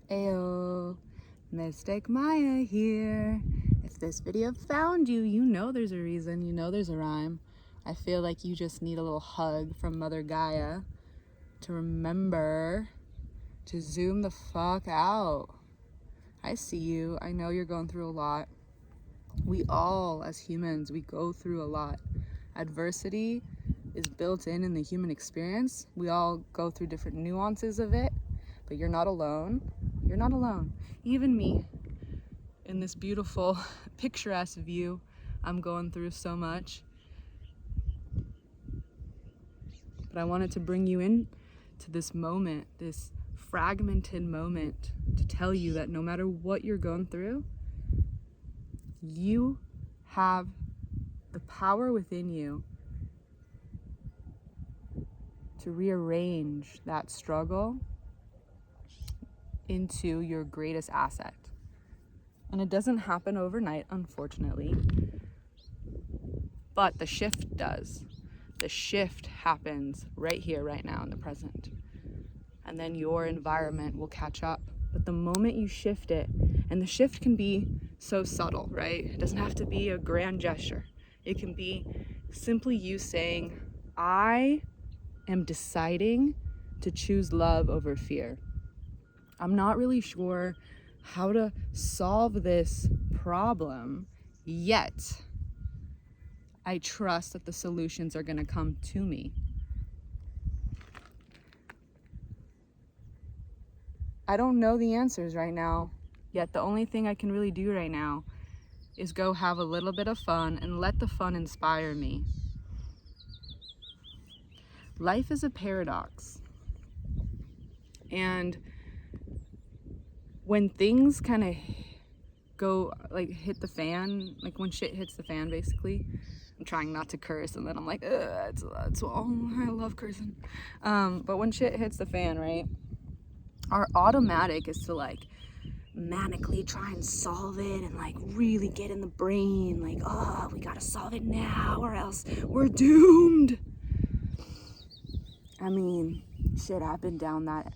Ayo, Mystic Maya here. If this video found you, you know there's a reason, you know there's a rhyme. I feel like you just need a little hug from Mother Gaia to remember to zoom the fuck out. I see you. I know you're going through a lot. We all, as humans, we go through a lot. Adversity is built in the human experience. We all go through different nuances of it, but you're not alone. You're not alone. Even me, in this beautiful, picturesque view, I'm going through so much. But I wanted to bring you in to this moment, this fragmented moment, to tell you that no matter what you're going through, you have the power within you to rearrange that struggle into your greatest asset. And it doesn't happen overnight, unfortunately, but the shift does. The shift happens right here, right now, in the present. And then your environment will catch up. But the moment you shift it, and the shift can be so subtle, right? It doesn't have to be a grand gesture. It can be simply you saying, I am deciding to choose love over fear. I'm not really sure how to solve this problem yet. I trust that the solutions are going to come to me. I don't know the answers right now, yet the only thing I can really do right now is go have a little bit of fun and let the fun inspire me. Life is a paradox. And when things kind of go, like, hit the fan, like when shit hits the fan, basically, I'm trying not to curse, and then I'm like, it's all, I love cursing. But when shit hits the fan, right, our automatic is to, like, manically try and solve it and, like, really get in the brain, like, oh, we gotta solve it now or else we're doomed. I mean, shit, I've been down that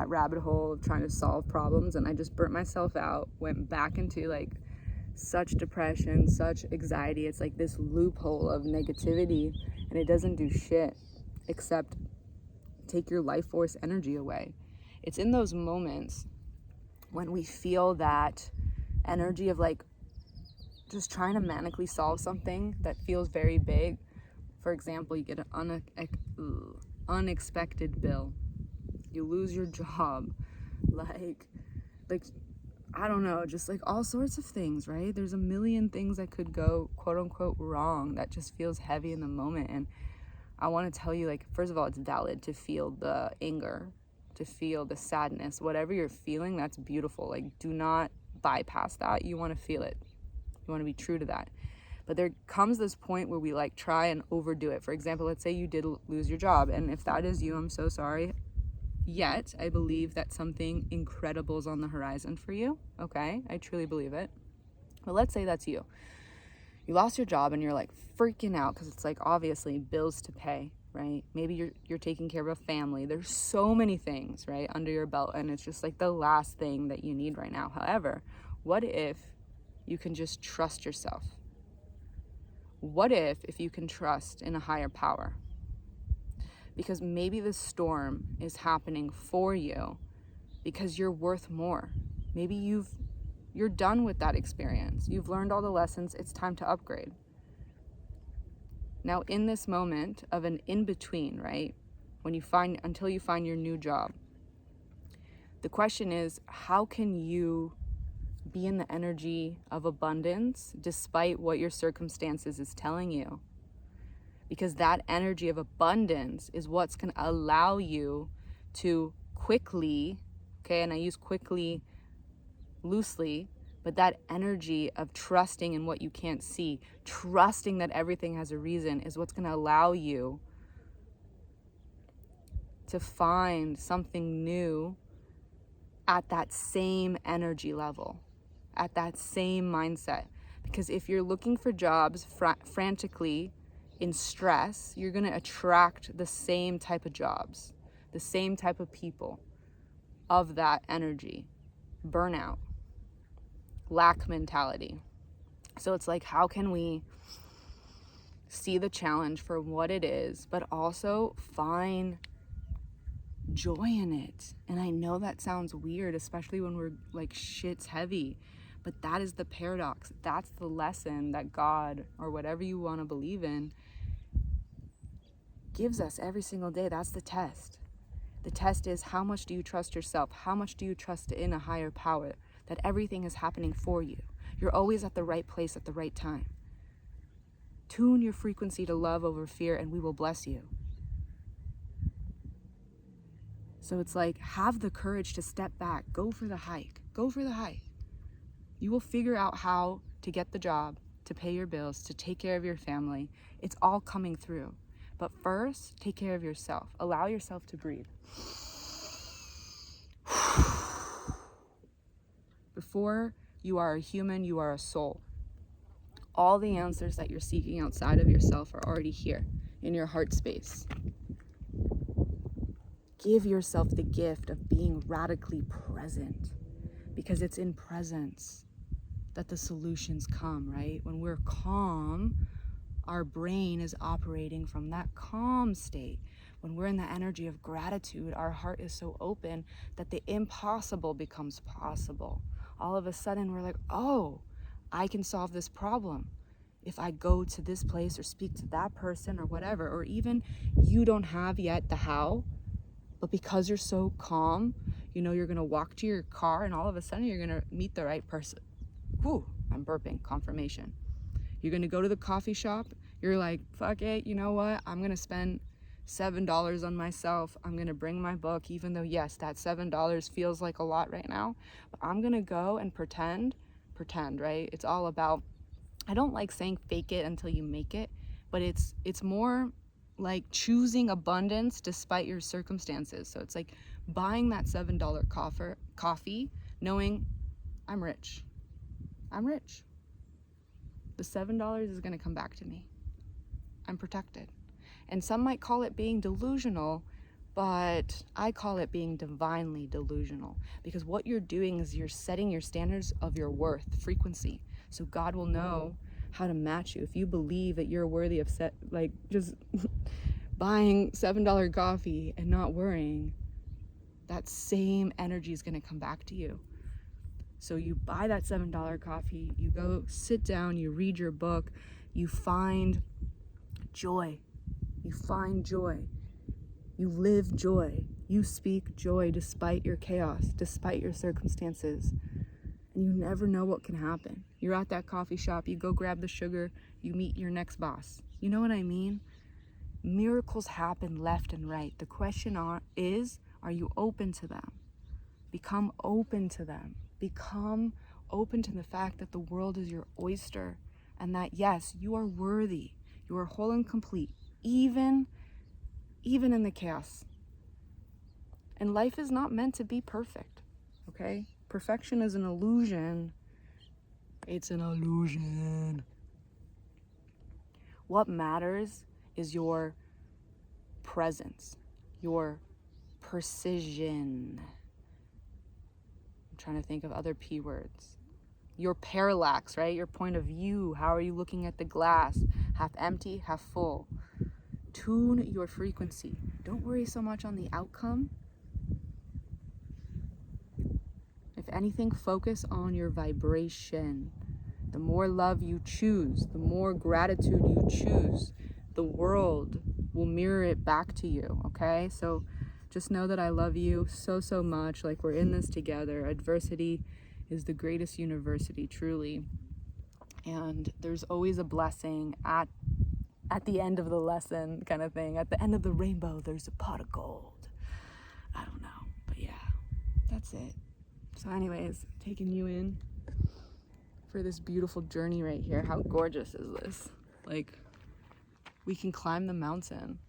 rabbit hole of trying to solve problems, and I just burnt myself out, went back into, like, such depression, such anxiety. It's like this loophole of negativity, and it doesn't do shit except take your life force energy away. It's in those moments when we feel that energy of, like, just trying to manically solve something that feels very big. For example, you get an unexpected bill, you lose your job, like I don't know, just like all sorts of things, right? There's a million things that could go quote unquote wrong that just feels heavy in the moment. And I want to tell you, like, first of all, it's valid to feel the anger, to feel the sadness, whatever you're feeling, that's beautiful. Like, do not bypass that. You want to feel it. You want to be true to that. But there comes this point where we, like, try and overdo it. For example, let's say you did lose your job, and if that is you, I'm so sorry. Yet, I believe that something incredible is on the horizon for you, okay? I truly believe it. But let's say that's you. You lost your job and you're, like, freaking out because it's, like, obviously bills to pay, right? Maybe you're taking care of a family. There's so many things, right, under your belt, and it's just, like, the last thing that you need right now. However, what if you can just trust yourself? What if you can trust in a higher power? Because maybe the storm is happening for you because you're worth more. Maybe you're done with that experience. You've learned all the lessons. It's time to upgrade. Now, in this moment of an in-between, right, until you find your new job, the question is, how can you be in the energy of abundance despite what your circumstances is telling you? Because that energy of abundance is what's going to allow you to quickly, okay, and I use quickly loosely, but that energy of trusting in what you can't see, trusting that everything has a reason, is what's going to allow you to find something new at that same energy level, at that same mindset. Because if you're looking for jobs frantically, in stress, you're going to attract the same type of jobs, the same type of people of that energy. burnout, lack mentality. So it's like, how can we see the challenge for what it is, but also find joy in it? And I know that sounds weird, especially when we're like shit's heavy, but that is the paradox. That's the lesson that God, or whatever you want to believe in, gives us every single day. That's the test. The test is, how much do you trust yourself? How much do you trust in a higher power, that everything is happening for you? You're always at the right place at the right time. Tune your frequency to love over fear, and we will bless you. So it's like, have the courage to step back, go for the hike, go for the hike. You will figure out how to get the job, to pay your bills, to take care of your family. It's all coming through. But first, take care of yourself. Allow yourself to breathe. Before you are a human, you are a soul. All the answers that you're seeking outside of yourself are already here in your heart space. Give yourself the gift of being radically present, because it's in presence that the solutions come, right? When we're calm, our brain is operating from that calm state. When we're in the energy of gratitude, our heart is so open that the impossible becomes possible. All of a sudden, we're like, oh, I can solve this problem if I go to this place or speak to that person or whatever. Or even you don't have yet the how, but because you're so calm, you know you're gonna walk to your car and all of a sudden you're gonna meet the right person. Whew, I'm burping, confirmation. You're gonna go to the coffee shop, you're like, fuck it, you know what? I'm gonna spend $7 on myself. I'm gonna bring my book, even though yes, that $7 feels like a lot right now, but I'm gonna go and pretend, right? It's all about, I don't like saying fake it until you make it, but it's more like choosing abundance despite your circumstances. So it's like buying that $7 coffee, knowing I'm rich. The $7 is gonna come back to me. I'm protected. And some might call it being delusional, but I call it being divinely delusional, because what you're doing is you're setting your standards of your worth, frequency. So God will know how to match you. If you believe that you're worthy of just buying $7 coffee and not worrying, that same energy is going to come back to you. So you buy that $7 coffee, you go sit down, you read your book, you find joy. You find joy. You live joy. You speak joy despite your chaos, despite your circumstances. And you never know what can happen. You're at that coffee shop, you go grab the sugar, you meet your next boss. You know what I mean? Miracles happen left and right. The question is, are you open to them? Become open to them. Become open to the fact that the world is your oyster, and that yes, you are worthy. You are whole and complete, even in the chaos. And life is not meant to be perfect, okay? Perfection is an illusion. It's an illusion. What matters is your presence, your precision. I'm trying to think of other P words. Your parallax, right? Your point of view. How are you looking at the glass? Half empty, half full. Tune your frequency. Don't worry so much on the outcome. If anything, focus on your vibration. The more love you choose, the more gratitude you choose, the world will mirror it back to you, okay? So just know that I love you so, so much. Like, we're in this together. Adversity is the greatest university, truly. And there's always a blessing at the end of the lesson, kind of thing. At the end of the rainbow, there's a pot of gold. I don't know, but yeah, that's it. So anyways, taking you in for this beautiful journey right here. How gorgeous is this? Like, we can climb the mountain.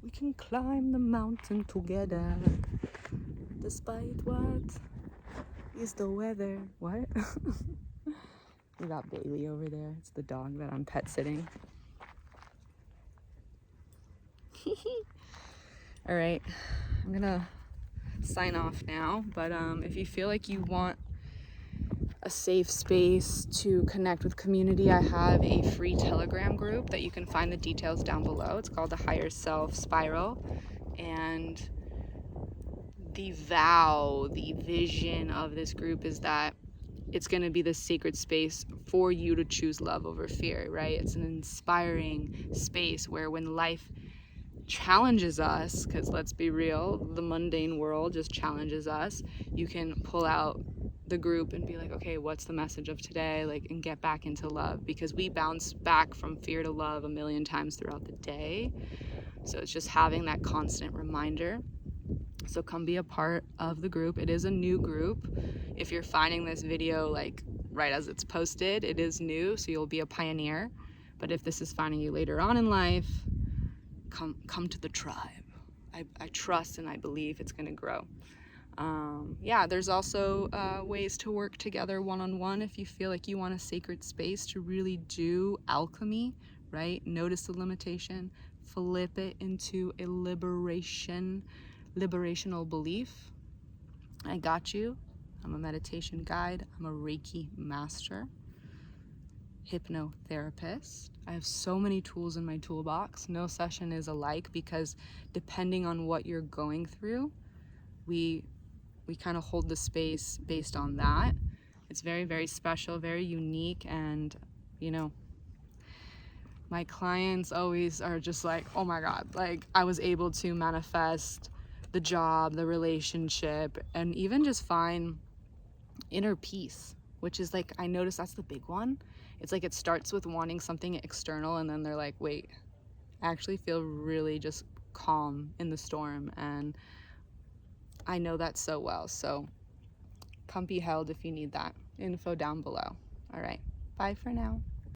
We can climb the mountain together, despite what is the weather. What? We got Bailey over there. It's the dog that I'm pet sitting. All right, I'm gonna sign off now. But if you feel like you want a safe space to connect with community, I have a free Telegram group that you can find the details down below. It's called the Higher Self Spiral. And the vision of this group is that it's going to be the sacred space for you to choose love over fear, right? It's an inspiring space where when life challenges us, because let's be real, the mundane world just challenges us, you can pull out the group and be like, okay, what's the message of today? Like, and get back into love, because we bounce back from fear to love a million times throughout the day. So it's just having that constant reminder. So come be a part of the group. It is a new group. If you're finding this video like right as it's posted, it is new, so you'll be a pioneer. But if this is finding you later on in life, come to the tribe. I trust and I believe it's going to grow. Yeah, there's also ways to work together one-on-one if you feel like you want a sacred space to really do alchemy, right? Notice the limitation, flip it into a liberational belief. I got you. I'm a meditation guide. I'm a Reiki master, hypnotherapist. I have so many tools in my toolbox. No session is alike, because depending on what you're going through, we kind of hold the space based on that. It's very, very special, very unique. And my clients always are just like, oh my God, like I was able to manifest the job, the relationship, and even just find inner peace, which is like, I noticed that's the big one. It's like it starts with wanting something external, and then they're like, wait, I actually feel really just calm in the storm. And I know that so well. So come be held if you need that. Info down below. All right. Bye for now.